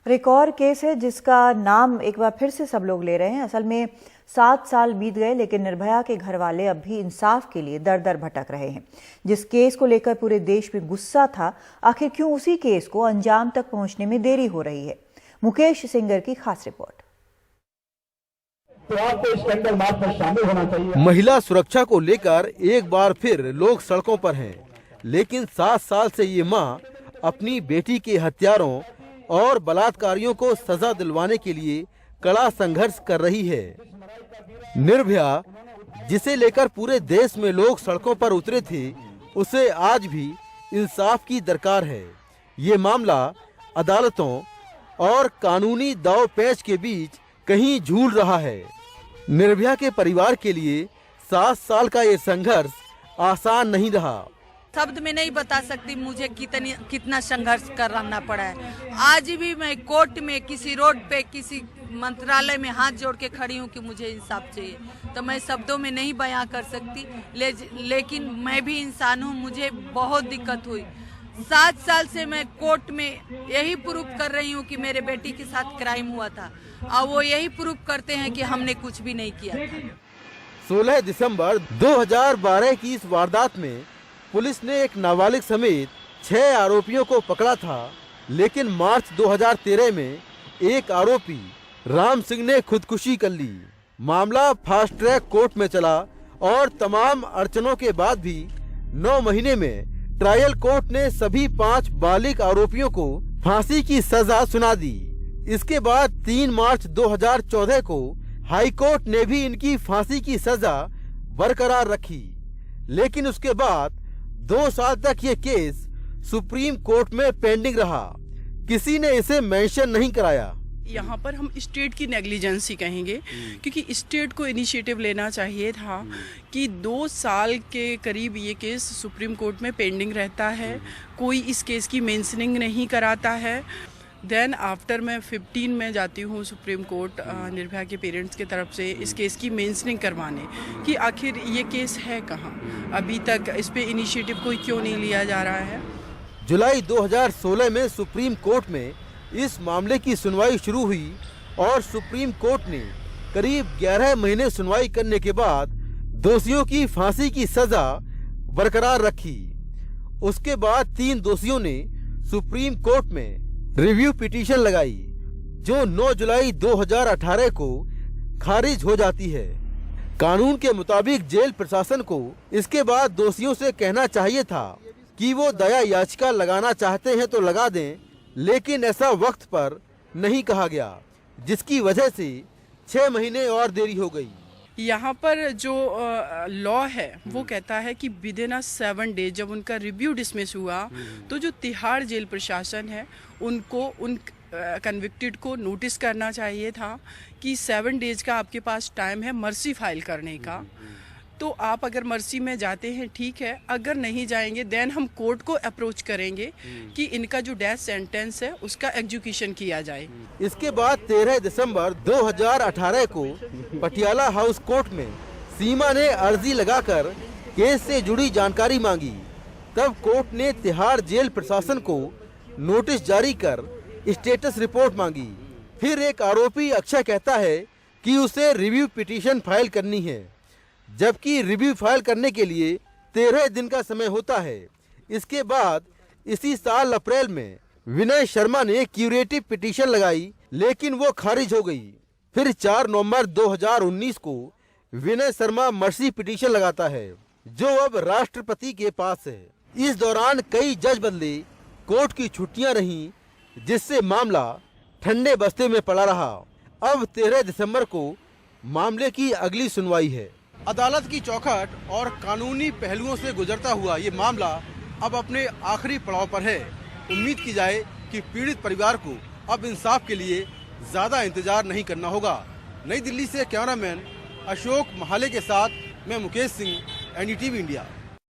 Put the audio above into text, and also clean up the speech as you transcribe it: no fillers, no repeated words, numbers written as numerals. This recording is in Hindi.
और एक और केस है जिसका नाम एक बार फिर से सब लोग ले रहे हैं। असल में 7 साल बीत गए लेकिन निर्भया के घर वाले अब भी इंसाफ के लिए दर दर भटक रहे हैं। जिस केस को लेकर पूरे देश में गुस्सा था, आखिर क्यों उसी केस को अंजाम तक पहुंचने में देरी हो रही है? मुकेश सिंगर की खास रिपोर्ट। तो आपको इसके अंदर बात में शामिल होना चाहिए। महिला सुरक्षा को लेकर एक बार फिर लोग सड़कों पर हैं, लेकिन 7 साल से ये मां अपनी बेटी के हत्यारों और बलात्कारियों को सजा दिलवाने के लिए कड़ा संघर्ष कर रही है। निर्भया, जिसे लेकर पूरे देश में लोग सड़कों पर उतरे थे, उसे आज भी इंसाफ की दरकार है। ये मामला अदालतों और कानूनी दाव पेच के बीच कहीं झूल रहा है। निर्भया के परिवार के लिए 7 साल का ये संघर्ष आसान नहीं रहा। शब्द में नहीं बता सकती मुझे कितना संघर्ष करना पड़ा है। आज भी मैं कोर्ट में, किसी रोड पे, किसी मंत्रालय में हाथ जोड़ के खड़ी हूँ कि मुझे इंसाफ चाहिए। तो मैं शब्दों में नहीं बयां कर सकती, लेकिन मैं भी इंसान हूँ, मुझे बहुत दिक्कत हुई। 7 साल से मैं कोर्ट में यही प्रूफ कर रही हूँ कि मेरे बेटी के साथ क्राइम हुआ था, और वो यही प्रूफ करते हैं कि हमने कुछ भी नहीं किया था। 16 दिसंबर 2012 की इस वारदात में पुलिस ने एक नाबालिग समेत 6 आरोपियों को पकड़ा था, लेकिन मार्च 2013 में एक आरोपी राम सिंह ने खुदकुशी कर ली। मामला फास्ट ट्रैक कोर्ट में चला और तमाम अड़चनों के बाद भी 9 महीने में ट्रायल कोर्ट ने सभी 5 बालिग आरोपियों को फांसी की सजा सुना दी। इसके बाद 3 मार्च 2014 को हाई कोर्ट ने भी इनकी फांसी की सजा बरकरार रखी, लेकिन उसके बाद 2 साल तक ये केस सुप्रीम कोर्ट में पेंडिंग रहा। किसी ने इसे मेंशन नहीं कराया। यहाँ पर हम स्टेट की नेग्लिजेंसी कहेंगे, क्योंकि स्टेट को इनिशिएटिव लेना चाहिए था कि 2 साल के करीब ये केस सुप्रीम कोर्ट में पेंडिंग रहता है, कोई इस केस की मेंशनिंग नहीं कराता है। देन आफ्टर मैं 15 में जाती हूँ सुप्रीम कोर्ट निर्भया के पेरेंट्स के तरफ से इस केस की मेंशनिंग करवाने कि आखिर ये केस है कहाँ, अभी तक इस पे इनिशिएटिव कोई क्यों नहीं लिया जा रहा है। जुलाई 2016 में सुप्रीम कोर्ट में इस मामले की सुनवाई शुरू हुई और सुप्रीम कोर्ट ने करीब 11 महीने सुनवाई करने के बाद दोषियों की फांसी की सजा बरकरार रखी। उसके बाद 3 दोषियों ने सुप्रीम कोर्ट में रिव्यू पिटीशन लगाई, जो 9 जुलाई 2018 को खारिज हो जाती है। कानून के मुताबिक जेल प्रशासन को इसके बाद दोषियों से कहना चाहिए था कि वो दया याचिका लगाना चाहते हैं तो लगा दें, लेकिन ऐसा वक्त पर नहीं कहा गया, जिसकी वजह से 6 महीने और देरी हो गई। यहाँ पर जो लॉ है वो कहता है कि विद इन 7 डेज जब उनका रिव्यू डिसमिस हुआ तो जो तिहाड़ जेल प्रशासन है उनको उन कन्विक्टेड को नोटिस करना चाहिए था कि 7 डेज का आपके पास टाइम है मर्सी फाइल करने का। तो आप अगर मर्सी में जाते हैं ठीक है, अगर नहीं जाएंगे देन हम कोर्ट को अप्रोच करेंगे कि इनका जो डेथ सेंटेंस है उसका एग्जीक्यूशन किया जाए। इसके बाद 13 दिसंबर 2018 को पटियाला हाउस कोर्ट में सीमा ने अर्जी लगाकर केस से जुड़ी जानकारी मांगी। तब कोर्ट ने तिहाड़ जेल प्रशासन को नोटिस जारी कर स्टेटस रिपोर्ट मांगी। फिर एक आरोपी अक्षय कहता है कि उसे रिव्यू पिटीशन फाइल करनी है, जबकि रिव्यू फाइल करने के लिए 13 दिन का समय होता है। इसके बाद इसी साल अप्रैल में विनय शर्मा ने क्यूरेटिव पिटीशन लगाई, लेकिन वो खारिज हो गई। फिर 4 नवंबर 2019 को विनय शर्मा मर्सी पिटीशन लगाता है, जो अब राष्ट्रपति के पास है। इस दौरान कई जज बदले, कोर्ट की छुट्टियां रहीं, जिससे मामला ठंडे बस्ते में पड़ा रहा। अब 13 दिसंबर को मामले की अगली सुनवाई है। अदालत की चौखट और कानूनी पहलुओं से गुजरता हुआ ये मामला अब अपने आखिरी पड़ाव पर है। उम्मीद की जाए कि पीड़ित परिवार को अब इंसाफ के लिए ज्यादा इंतजार नहीं करना होगा। नई दिल्ली से कैमरामैन अशोक महाले के साथ मैं मुकेश सिंह, NDTV इंडिया।